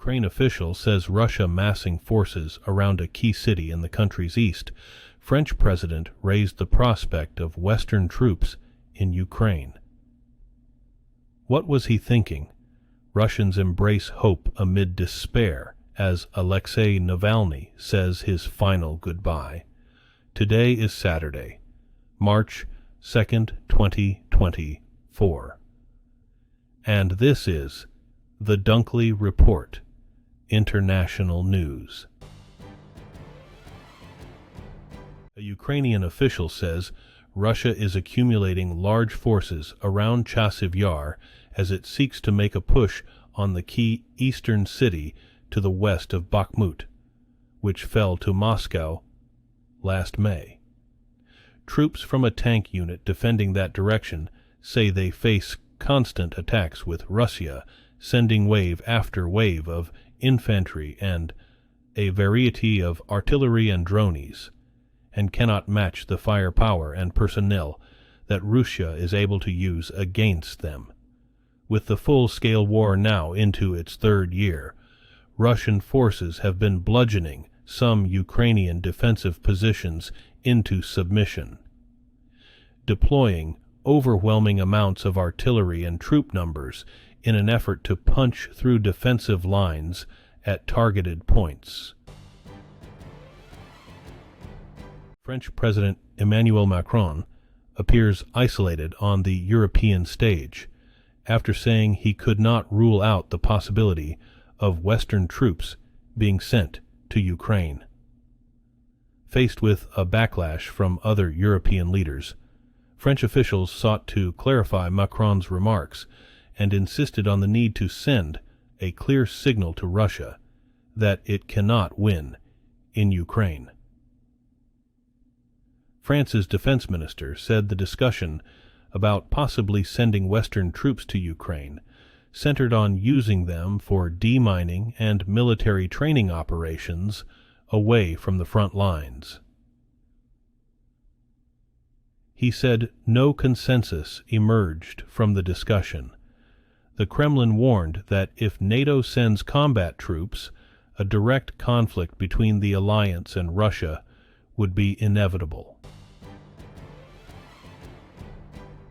Ukraine official says Russia massing forces around a key city in the country's east. French president raised the prospect of Western troops in Ukraine. What was he thinking? Russians embrace hope amid despair as Alexei Navalny says his final goodbye. Today is Saturday, March 2nd, 2024. And this is the Dunkley Report, International News. A Ukrainian official says Russia is accumulating large forces around Chasiv Yar as it seeks to make a push on the key eastern city to the west of Bakhmut, which fell to Moscow last May. Troops from a tank unit defending that direction say they face constant attacks with Russia, sending wave after wave of infantry and a variety of artillery and drones, and cannot match the firepower and personnel that Russia is able to use against them. With the full-scale war now into its third year, Russian forces have been bludgeoning some Ukrainian defensive positions into submission, deploying overwhelming amounts of artillery and troop numbers in an effort to punch through defensive lines at targeted points. French President Emmanuel Macron appears isolated on the European stage after saying he could not rule out the possibility of Western troops being sent to Ukraine. Faced with a backlash from other European leaders, French officials sought to clarify Macron's remarks and insisted on the need to send a clear signal to Russia that it cannot win in Ukraine. France's defense minister said the discussion about possibly sending Western troops to Ukraine centered on using them for demining and military training operations away from the front lines. He said no consensus emerged from the discussion. The Kremlin warned that if NATO sends combat troops, a direct conflict between the alliance and Russia would be inevitable.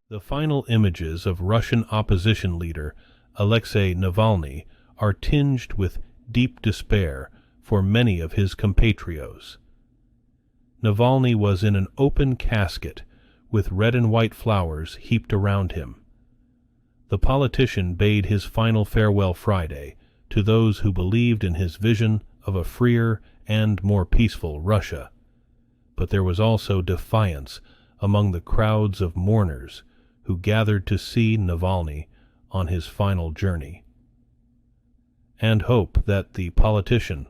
The final images of Russian opposition leader Alexei Navalny are tinged with deep despair for many of his compatriots. Navalny was in an open casket with red and white flowers heaped around him. The politician bade his final farewell Friday to those who believed in his vision of a freer and more peaceful Russia. But there was also defiance among the crowds of mourners who gathered to see Navalny on his final journey, and hope that the politician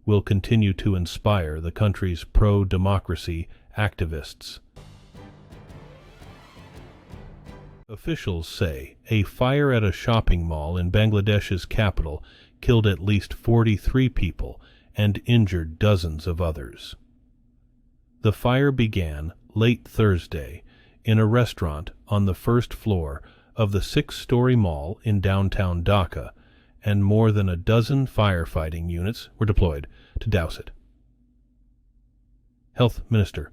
will continue to inspire the country's pro-democracy activists. Officials say a fire at a shopping mall in Bangladesh's capital killed at least 43 people and injured dozens of others. The fire began late Thursday in a restaurant on the first floor of the 6-story mall in downtown Dhaka, and more than a dozen firefighting units were deployed to douse it. Health Minister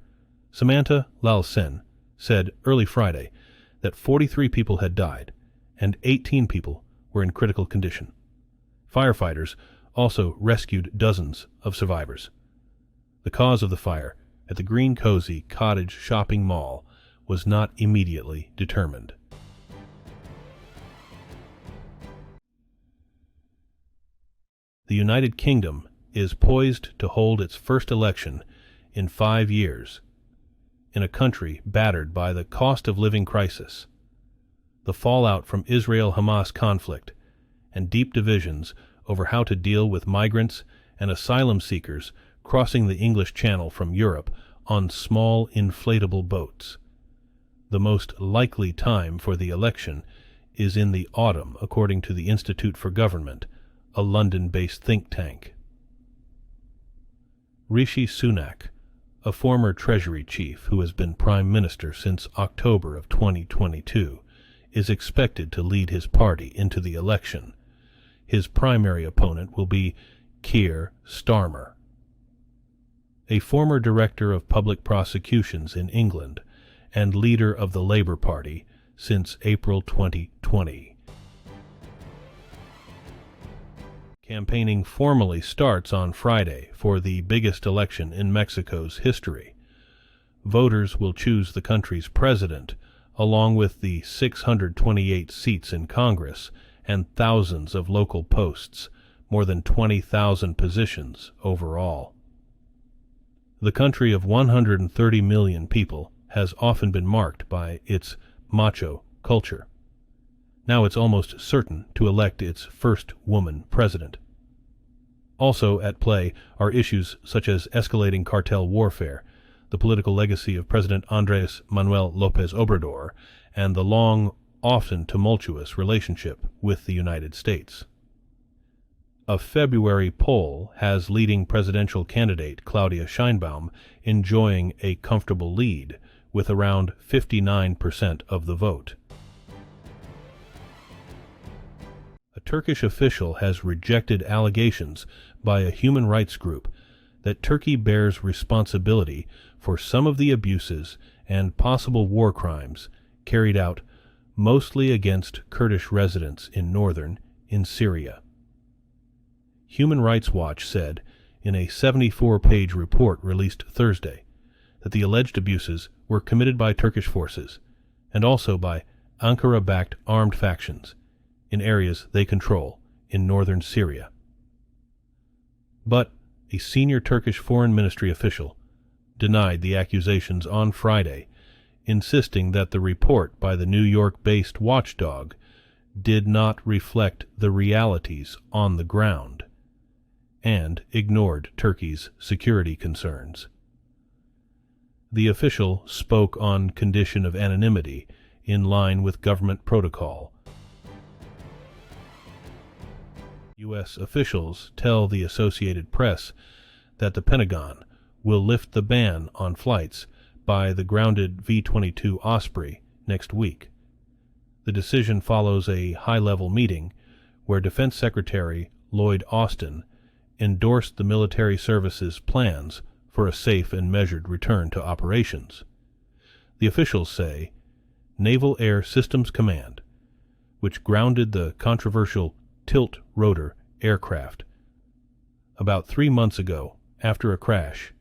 Samantha Lal Sen said early Friday that 43 people had died and 18 people were in critical condition. Firefighters also rescued dozens of survivors. The cause of the fire at the Green Cozy Cottage shopping mall was not immediately determined. The United Kingdom is poised to hold its first election in 5 years in a country battered by the cost of living crisis, the fallout from Israel-Hamas conflict, and deep divisions over how to deal with migrants and asylum seekers crossing the English Channel from Europe on small inflatable boats. The most likely time for the election is in the autumn, according to the Institute for Government, a London-based think tank. Rishi Sunak, a former Treasury chief who has been Prime Minister since October of 2022, is expected to lead his party into the election. His primary opponent will be Keir Starmer, a former director of public prosecutions in England and leader of the Labour Party since April 2020. Campaigning formally starts on Friday for the biggest election in Mexico's history. Voters will choose the country's president, along with the 628 seats in Congress and thousands of local posts, more than 20,000 positions overall. The country of 130 million people has often been marked by its macho culture. Now it's almost certain to elect its first woman president. Also at play are issues such as escalating cartel warfare, the political legacy of President Andrés Manuel López Obrador, and the long, often tumultuous relationship with the United States. A February poll has leading presidential candidate Claudia Sheinbaum enjoying a comfortable lead with around 59% of the vote. A Turkish official has rejected allegations by a human rights group that Turkey bears responsibility for some of the abuses and possible war crimes carried out mostly against Kurdish residents in Syria. Human Rights Watch said in a 74-page report released Thursday that the alleged abuses were committed by Turkish forces and also by Ankara-backed armed factions in areas they control in northern Syria. But a senior Turkish Foreign Ministry official denied the accusations on Friday, insisting that the report by the New York-based watchdog did not reflect the realities on the ground and ignored Turkey's security concerns. The official spoke on condition of anonymity in line with government protocol. U.S. officials tell the Associated Press that the Pentagon will lift the ban on flights by the grounded V-22 Osprey next week. The decision follows a high-level meeting where Defense Secretary Lloyd Austin endorsed the military service's plans for a safe and measured return to operations. The officials say Naval Air Systems Command, which grounded the controversial tilt-rotor aircraft about 3 months ago after a crash,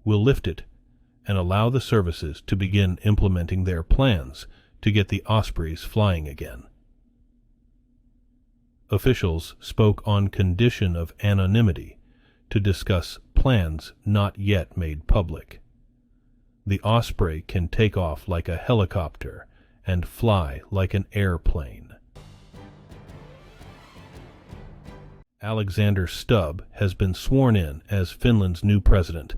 will lift it and allow the services to begin implementing their plans to get the Ospreys flying again. Officials spoke on condition of anonymity to discuss plans not yet made public. The Osprey can take off like a helicopter and fly like an airplane. Alexander Stubb has been sworn in as Finland's new president.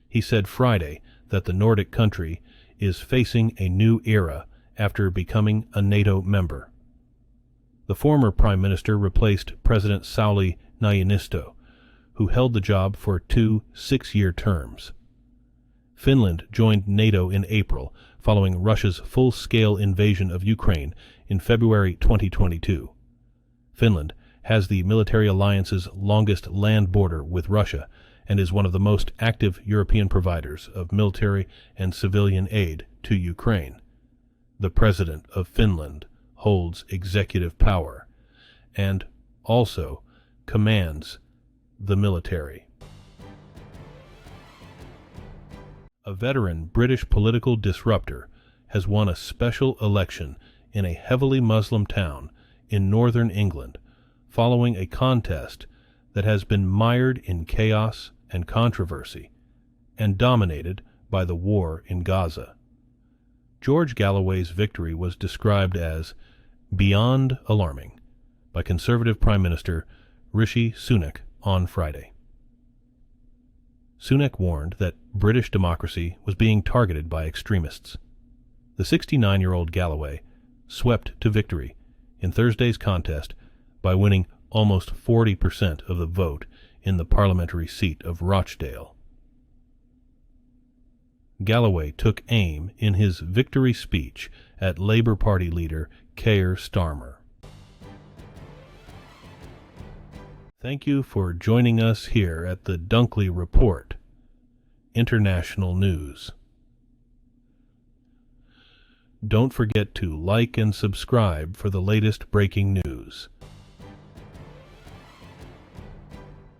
He said Friday that the Nordic country is facing a new era after becoming a NATO member. The former prime minister replaced President Sauli Niinisto, who held the job for 2 6-year terms. Finland joined NATO in April, following Russia's full-scale invasion of Ukraine in February 2022. Finland has the military alliance's longest land border with Russia and is one of the most active European providers of military and civilian aid to Ukraine. The President of Finland holds executive power and also commands the military. A veteran British political disruptor has won a special election in a heavily Muslim town in northern England following a contest that has been mired in chaos and controversy and dominated by the war in Gaza. George Galloway's victory was described as beyond alarming by Conservative Prime Minister Rishi Sunak on Friday. Sunak warned that British democracy was being targeted by extremists. The 69-year-old Galloway swept to victory in Thursday's contest by winning almost 40% of the vote in the parliamentary seat of Rochdale. Galloway took aim in his victory speech at Labour Party leader Keir Starmer. Thank you for joining us here at the Dunkley Report, International News. Don't forget to like and subscribe for the latest breaking news.